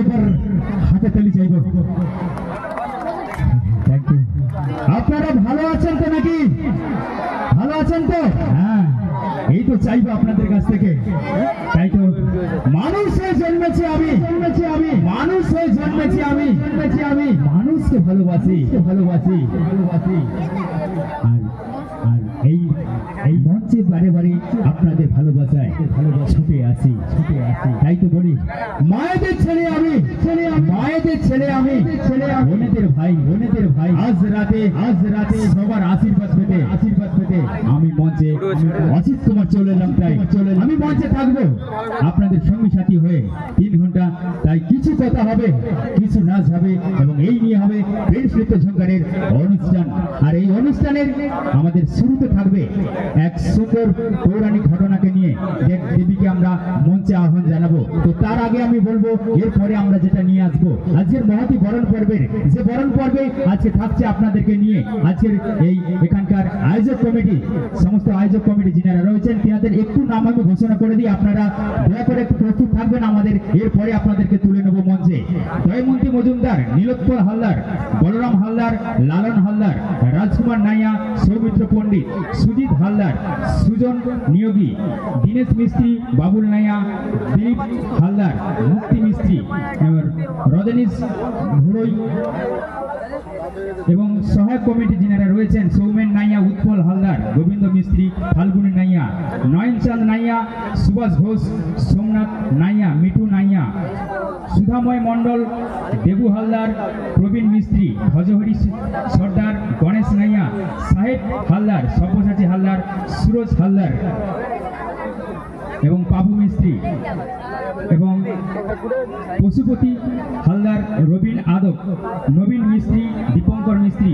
এবার হাতে তালি চাইব। Thank you. আপনারা ভালো আছেন তো নাকি? ভালো আছেন তো? হ্যাঁ, এই তো চাইবো আপনাদের কাছ থেকে। তাই তো মানুষ হয়ে জন্মেছি আমি, মানুষ হয়ে জন্মেছি আমি মানুষকে ভালোবাসি। আর এই মঞ্চে বারে বারে আপনাদের ভালোবাসায় ছুটে আসি। তাই তো বলি, মায়েদের ছেলে আমি, বোনেদের ভাই। আজ রাতে সবার আশীর্বাদ পেতে আমি মঞ্চে অসিত কুমার চলে এলাম। তাই আমি মঞ্চে থাকবো আপনাদের সঙ্গী সাথী হয়ে 3 ঘন্টা। তাই কিছু কথা হবে, কিছু নাচ হবে, এবং এই নিয়ে হবে প্রেস নৃত্য ঝঙ্কারের অনুষ্ঠান। আর এই অনুষ্ঠানের আমাদের শুরুতে থাকবে এক সুন্দর পৌরাণিক ঘটনাকে নিয়ে দেবীকে আমরা মঞ্চে আহ্বান জানাবো। তো তার আগে আমি বলবো, এরপরে আমরা যেটা নিয়ে আসবো আজকের মহতি বরণ পর্বের যে বরণ পর্বে আজকে থাকছে আপনাদেরকে নিয়ে আজকের এই এখানকার আয়োজক কমিটি, সমস্ত আয়োজক কমিটি যিনারা রয়েছেন তিনাদের একটু নাম আমি ঘোষণা করে দিই। আপনারা দয়া করে একটু প্রস্তুত থাকবেন আমাদের। এরপরে আপনাদেরকে তুলে নেব মঞ্চে। জয়মন্তী মজুমদার, নীলোৎপল হালদার, বলরাম হালদার, লালন হালদার, রাজকুমার নাইয়া, সৌমিত্র পণ্ডিত, সুজিত হালদার, সুজন নিয়োগী, দীনেশ মিস্ত্রি, বাবুল নাইয়া, দিলীপ হালদার, মুক্তি মিস্ত্রি, রজনীশ ঘুরোই, এবং সহায়ক কমিটি যিনারা রয়েছেন সৌমেন নাইয়া, উৎপল হালদার, গোবিন্দ মিস্ত্রি, ফাল্গুনী নাইয়া, নয়নচাঁদ নাইয়া, সুভাষ ঘোষ, সোমনাথ নাইয়া, মিঠু নাইয়া, সুধাময় মণ্ডল, দেবু হালদার, প্রবীণ মিস্ত্রি, ভজহরি সর্দার, গণেশ নাইয়া, সাহেব হালদার, সব্যসাচী হালদার, সুরজ হালদার এবং পাবু মিস্ত্রি, এবং পশুপতি হালদার, রবিন আদক, নবীন মিস্ত্রি, দীপঙ্কর মিস্ত্রি।